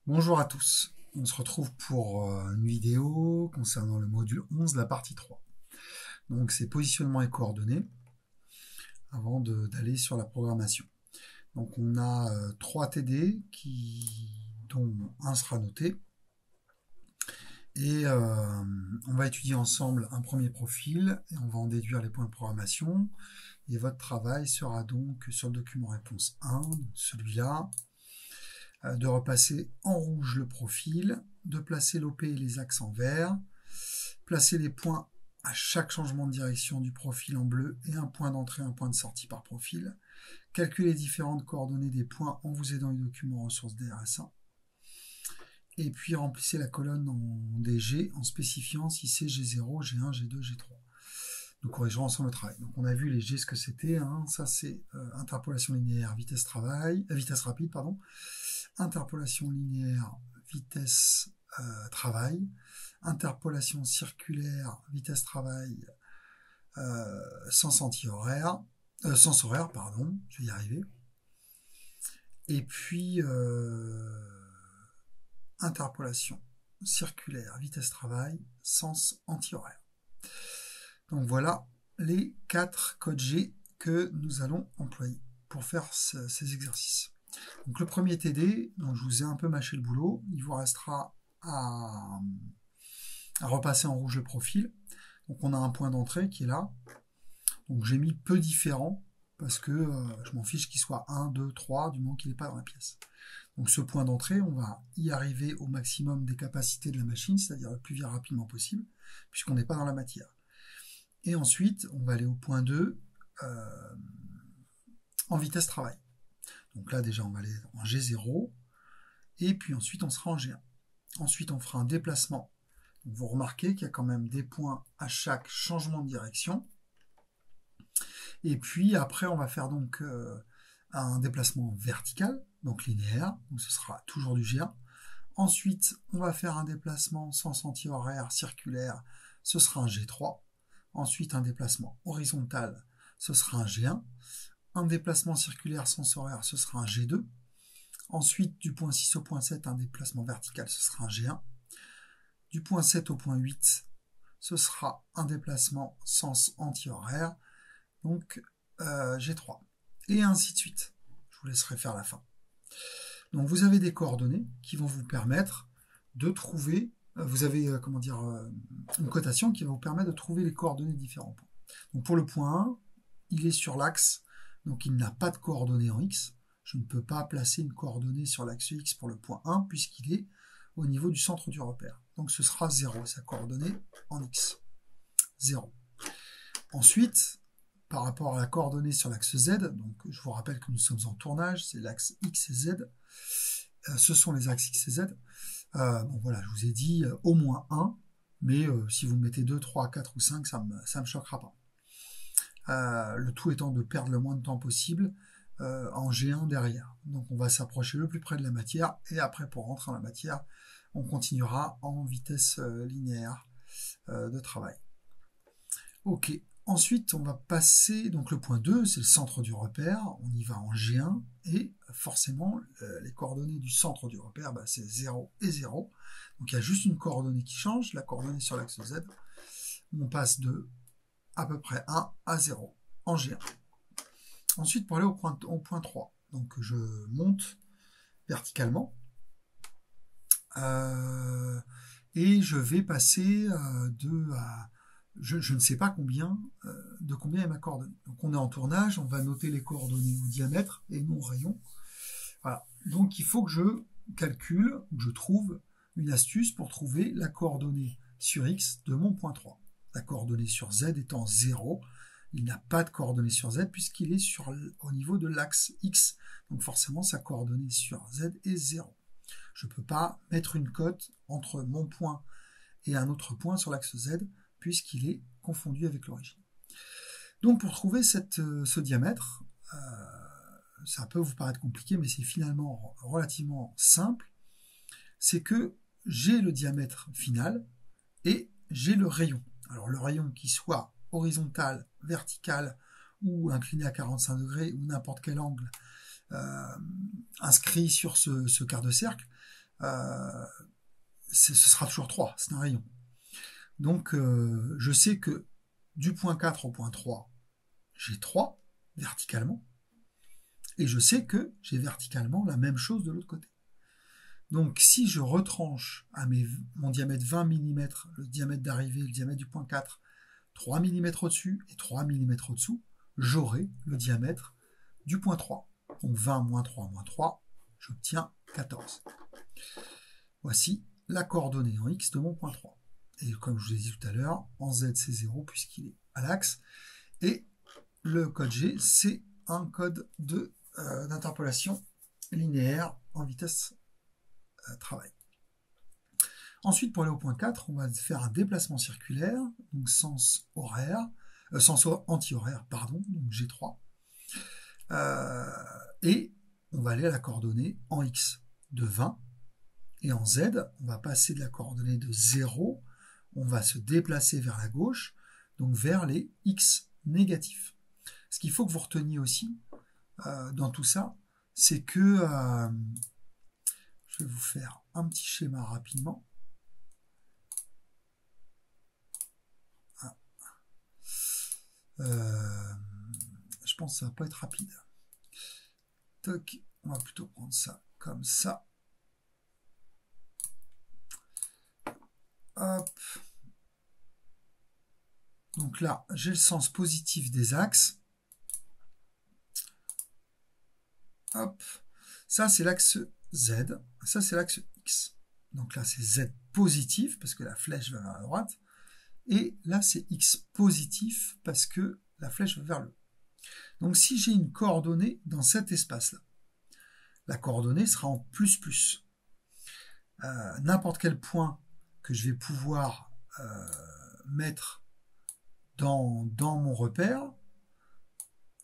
Bonjour à tous, on se retrouve pour une vidéo concernant le module 11, la partie 3. Donc c'est positionnement et coordonnées avant d'aller sur la programmation. Donc on a 3 TD dont un sera noté et on va étudier ensemble un premier profil et on va en déduire les points de programmation et votre travail sera donc sur le document réponse 1, celui-là, de repasser en rouge le profil, de placer l'OP et les axes en vert, placer les points à chaque changement de direction du profil en bleu et un point d'entrée, un point de sortie par profil, calculer les différentes coordonnées des points en vous aidant du document ressources DRS1, et puis remplissez la colonne en DG en spécifiant si c'est G0, G1, G2, G3. Nous corrigerons ensemble le travail. Donc on a vu les G ce que c'était, ça c'est interpolation linéaire, vitesse rapide, interpolation linéaire, vitesse travail, interpolation circulaire, vitesse travail, sens anti-horaire, sens horaire, pardon, je vais y arriver. Et puis interpolation circulaire, vitesse travail, sens anti-horaire. Donc voilà les 4 codes G que nous allons employer pour faire ces exercices. Donc le premier TD, donc je vous ai un peu mâché le boulot, il vous restera à repasser en rouge le profil. Donc on a un point d'entrée qui est là. Donc j'ai mis peu différent parce que je m'en fiche qu'il soit 1, 2, 3, du moment qu'il n'est pas dans la pièce. Donc ce point d'entrée, on va y arriver au maximum des capacités de la machine, c'est-à-dire le plus rapidement possible, puisqu'on n'est pas dans la matière. Et ensuite, on va aller au point 2 en vitesse travail. Donc là, déjà, on va aller en G0, et puis ensuite, on sera en G1. Ensuite, on fera un déplacement. Donc, vous remarquez qu'il y a quand même des points à chaque changement de direction. Et puis, après, on va faire donc un déplacement vertical, donc linéaire, donc ce sera toujours du G1. Ensuite, on va faire un déplacement sens anti-horaire circulaire, ce sera un G3. Ensuite, un déplacement horizontal, ce sera un G1. Un déplacement circulaire sens horaire, ce sera un G2. Ensuite, du point 6 au point 7, un déplacement vertical, ce sera un G1. Du point 7 au point 8, ce sera un déplacement sens anti-horaire, donc G3. Et ainsi de suite. Je vous laisserai faire la fin. Donc vous avez des coordonnées qui vont vous permettre de trouver, vous avez une cotation qui va vous permettre de trouver les coordonnées de différents points. Donc pour le point 1, il est sur l'axe, donc il n'a pas de coordonnées en X. Je ne peux pas placer une coordonnée sur l'axe X pour le point 1 puisqu'il est au niveau du centre du repère. Donc ce sera 0, sa coordonnée en X. 0. Ensuite, par rapport à la coordonnée sur l'axe Z, donc je vous rappelle que nous sommes en tournage, c'est l'axe X et Z, ce sont les axes X et Z. Bon voilà, je vous ai dit au moins 1, mais si vous mettez 2, 3, 4 ou 5, ça me choquera pas. Le tout étant de perdre le moins de temps possible en G1 derrière. Donc on va s'approcher le plus près de la matière, et après pour rentrer dans la matière, on continuera en vitesse linéaire de travail. Ok. Ensuite, on va passer, donc le point 2, c'est le centre du repère, on y va en G1, et forcément, les coordonnées du centre du repère, c'est 0 et 0. Donc il y a juste une coordonnée qui change, la coordonnée sur l'axe Z. On passe de à peu près 1 à 0 en G1. Ensuite, pour aller au point 3, donc je monte verticalement, et je vais passer je ne sais pas de combien est ma coordonnée. Donc on est en tournage, on va noter les coordonnées au diamètre et non au rayon. Voilà. Donc il faut que je calcule, que je trouve une astuce pour trouver la coordonnée sur X de mon point 3. La coordonnée sur Z étant 0, il n'a pas de coordonnée sur Z puisqu'il est au niveau de l'axe X. Donc forcément sa coordonnée sur Z est 0. Je ne peux pas mettre une cote entre mon point et un autre point sur l'axe Z puisqu'il est confondu avec l'origine. Donc pour trouver ce diamètre, ça peut vous paraître compliqué, mais c'est finalement relativement simple, c'est que j'ai le diamètre final et j'ai le rayon. Alors le rayon qui soit horizontal, vertical ou incliné à 45 degrés ou n'importe quel angle inscrit sur ce quart de cercle, ce sera toujours 3, c'est un rayon. Donc, je sais que du point 4 au point 3, j'ai 3 verticalement, et je sais que j'ai verticalement la même chose de l'autre côté. Donc, si je retranche à mon diamètre 20 mm, le diamètre d'arrivée, le diamètre du point 4, 3 mm au-dessus et 3 mm au-dessous, j'aurai le diamètre du point 3. Donc 20 moins 3 moins 3, j'obtiens 14. Voici la coordonnée en X de mon point 3. Et comme je vous ai dit tout à l'heure, en Z c'est 0 puisqu'il est à l'axe. Et le code G, c'est un code d'interpolation linéaire en vitesse travail. Ensuite, pour aller au point 4, on va faire un déplacement circulaire, donc sens anti-horaire, pardon, donc G3. Et on va aller à la coordonnée en X de 20. Et en Z, on va passer de la coordonnée de 0, on va se déplacer vers la gauche, donc vers les X négatifs. Ce qu'il faut que vous reteniez aussi dans tout ça, c'est que je vais vous faire un petit schéma rapidement. Je pense que ça va pas être rapide. Toc, on va plutôt prendre ça comme ça. Hop. Donc là, j'ai le sens positif des axes. Hop. Ça, c'est l'axe Z. Ça, c'est l'axe X. Donc là, c'est Z positif parce que la flèche va vers la droite. Et là, c'est X positif parce que la flèche va vers le haut. Donc si j'ai une coordonnée dans cet espace-là, la coordonnée sera en plus. N'importe quel point que je vais pouvoir mettre dans mon repère,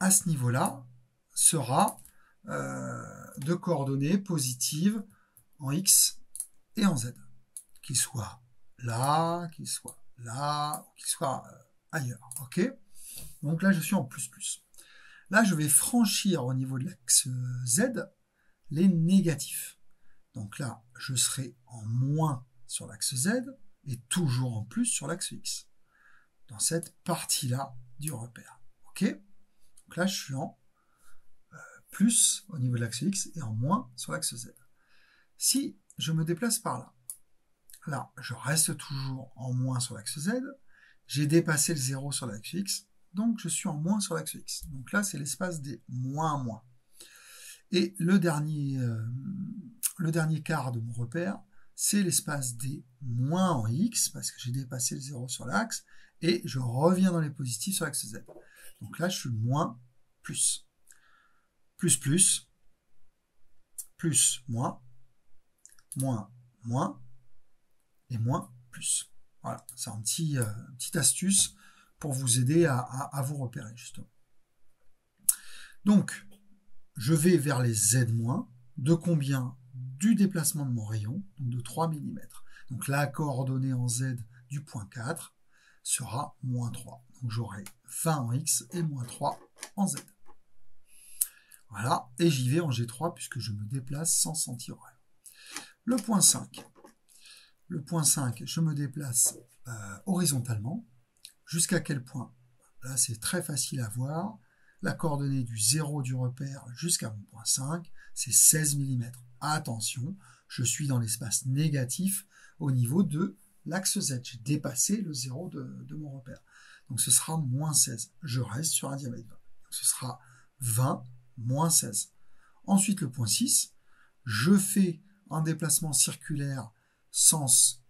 à ce niveau-là, sera de coordonnées positives en X et en Z. Qu'il soit là, qu'il soit là, ou qu'il soit ailleurs. Ok ? Donc là, je suis en plus. Là, je vais franchir au niveau de l'axe Z les négatifs. Donc là, je serai en moins sur l'axe Z et toujours en plus sur l'axe X. Dans cette partie-là du repère. Ok ? Donc là, je suis en plus au niveau de l'axe X et en moins sur l'axe Z. Si je me déplace par là, là, je reste toujours en moins sur l'axe Z, j'ai dépassé le 0 sur l'axe X, donc je suis en moins sur l'axe X. Donc là, c'est l'espace des moins. Et le dernier quart de mon repère, c'est l'espace des moins en X, parce que j'ai dépassé le 0 sur l'axe, et je reviens dans les positifs sur l'axe Z. Donc là, je suis moins, plus, moins, moins, et moins, plus. Voilà, c'est une petite astuce pour vous aider à vous repérer, justement. Donc, je vais vers les Z-, de combien? Du déplacement de mon rayon, donc de 3 mm. Donc la coordonnée en Z du point 4 sera moins 3. Donc j'aurai 20 en X et moins 3 en Z. Voilà, et j'y vais en G3 puisque je me déplace sans anti-horaire. Le point 5. Le point 5, je me déplace horizontalement. Jusqu'à quel point? Là, c'est très facile à voir. La coordonnée du 0 du repère jusqu'à mon point 5, c'est 16 mm. Attention, je suis dans l'espace négatif au niveau de l'axe Z. J'ai dépassé le 0 de mon repère. Donc ce sera moins 16. Je reste sur un diamètre 20. Donc, ce sera 20 moins 16. Ensuite, le point 6, je fais un déplacement circulaire sens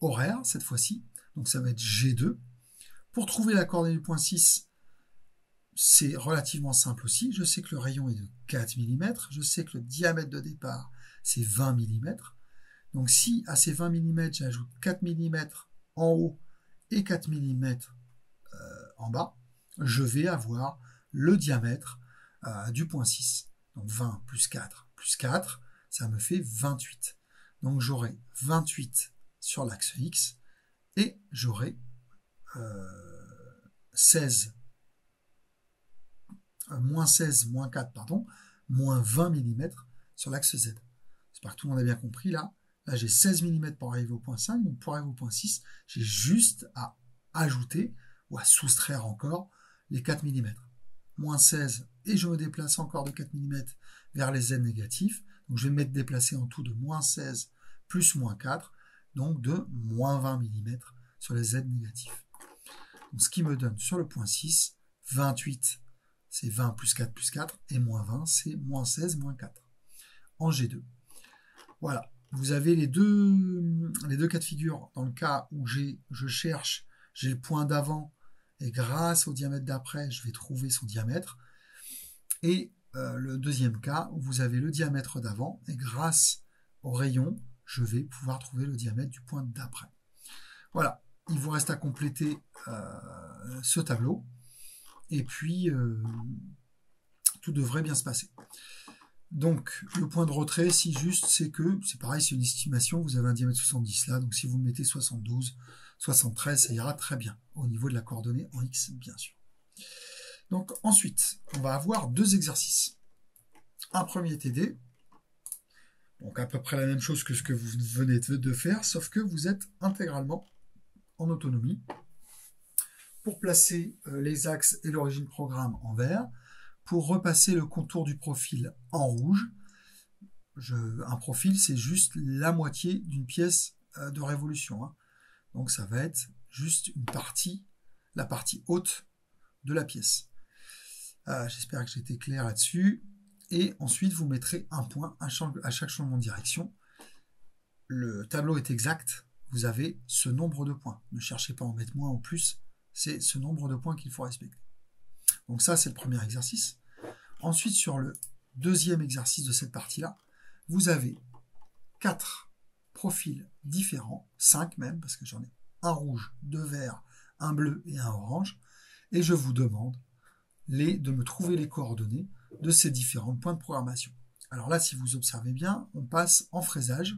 horaire, cette fois-ci. Donc ça va être G2. Pour trouver la coordonnée du point 6, c'est relativement simple aussi. Je sais que le rayon est de 4 mm. Je sais que le diamètre de départ, c'est 20 mm. Donc si à ces 20 mm, j'ajoute 4 mm en haut et 4 mm en bas, je vais avoir le diamètre du point 6. Donc 20 plus 4 plus 4, ça me fait 28. Donc j'aurai 28 sur l'axe X et j'aurai 16, moins 16, moins 4, pardon, moins 20 mm sur l'axe Z. J'espère que tout le monde a bien compris là. Là, j'ai 16 mm pour arriver au point 5. Donc, pour arriver au point 6, j'ai juste à ajouter ou à soustraire encore les 4 mm. Moins 16, et je me déplace encore de 4 mm vers les z négatifs. Donc, je vais me déplacer en tout de moins 16 plus moins 4, donc de moins 20 mm sur les z négatifs. Donc, ce qui me donne sur le point 6, 28, c'est 20 plus 4, et moins 20, c'est moins 16, moins 4, en G2. Voilà, vous avez les deux cas de figure. Dans le cas où j'ai le point d'avant, et grâce au diamètre d'après, je vais trouver son diamètre. Et le deuxième cas, où vous avez le diamètre d'avant, et grâce au rayon, je vais pouvoir trouver le diamètre du point d'après. Voilà, il vous reste à compléter ce tableau, et puis tout devrait bien se passer. Donc, le point de retrait, si juste, c'est que, c'est pareil, c'est une estimation, vous avez un diamètre 70 là, donc si vous mettez 72, 73, ça ira très bien, au niveau de la coordonnée en X, bien sûr. Donc, ensuite, on va avoir deux exercices. Un premier TD, donc à peu près la même chose que ce que vous venez de faire, sauf que vous êtes intégralement en autonomie. Pour placer les axes et l'origine programme en vert, pour repasser le contour du profil en rouge. Un profil, c'est juste la moitié d'une pièce de révolution. Hein. Donc ça va être juste une partie, la partie haute de la pièce. J'espère que j'ai été clair là-dessus. Et ensuite, vous mettrez un point à chaque changement de direction. Le tableau est exact. Vous avez ce nombre de points. Ne cherchez pas à en mettre moins ou plus. C'est ce nombre de points qu'il faut respecter. Donc ça, c'est le premier exercice. Ensuite, sur le deuxième exercice de cette partie-là, vous avez 4 profils différents, 5 même, parce que j'en ai un rouge, 2 verts, un bleu et un orange, et je vous demande de me trouver les coordonnées de ces différents points de programmation. Alors là, si vous observez bien, on passe en fraisage.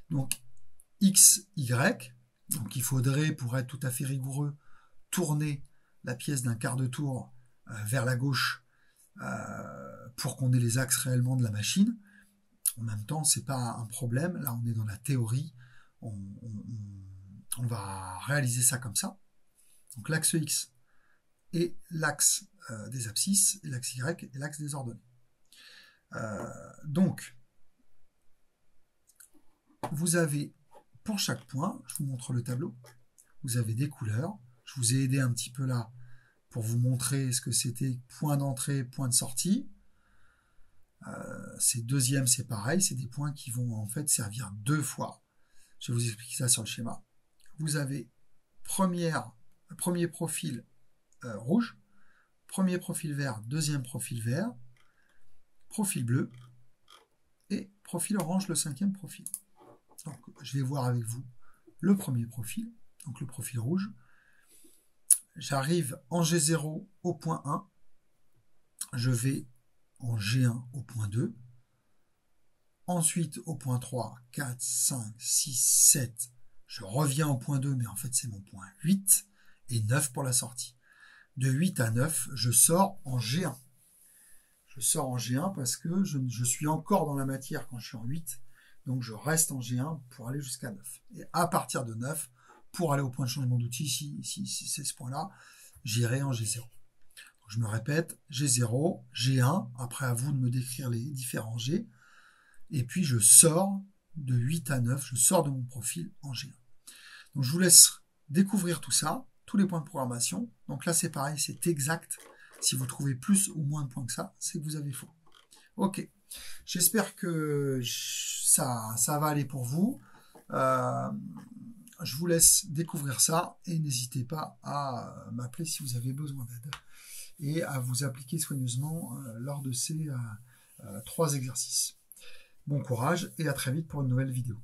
Donc, X, Y, donc il faudrait, pour être tout à fait rigoureux, tourner la pièce d'un quart de tour vers la gauche pour qu'on ait les axes réellement de la machine. En même temps, c'est pas un problème. Là, on est dans la théorie. On va réaliser ça comme ça. Donc l'axe X est l'axe des abscisses, et l'axe Y est l'axe des ordonnées. Donc, vous avez, pour chaque point, je vous montre le tableau, vous avez des couleurs. Je vous ai aidé un petit peu là pour vous montrer ce que c'était point d'entrée, point de sortie. Ces deuxièmes, c'est pareil, c'est des points qui vont en fait servir 2 fois. Je vais vous expliquer ça sur le schéma. Vous avez premier profil rouge, premier profil vert, deuxième profil vert, profil bleu et profil orange, le 5e profil. Donc, je vais voir avec vous le premier profil, donc le profil rouge. J'arrive en G0 au point 1, je vais en G1 au point 2, ensuite au point 3, 4, 5, 6, 7, je reviens au point 2, mais en fait c'est mon point 8, et 9 pour la sortie. De 8 à 9, je sors en G1. Je sors en G1 parce que je suis encore dans la matière quand je suis en 8, donc je reste en G1 pour aller jusqu'à 9. Et à partir de 9, pour aller au point de changement d'outil, si c'est ce point-là, j'irai en G0. Je me répète, G0, G1, après à vous de me décrire les différents G, et puis je sors de 8 à 9, je sors de mon profil en G1. Donc je vous laisse découvrir tout ça, tous les points de programmation. Donc là c'est pareil, c'est exact. Si vous trouvez plus ou moins de points que ça, c'est que vous avez faux. Ok, j'espère que ça va aller pour vous. Je vous laisse découvrir ça et n'hésitez pas à m'appeler si vous avez besoin d'aide et à vous appliquer soigneusement lors de ces 3 exercices. Bon courage et à très vite pour une nouvelle vidéo.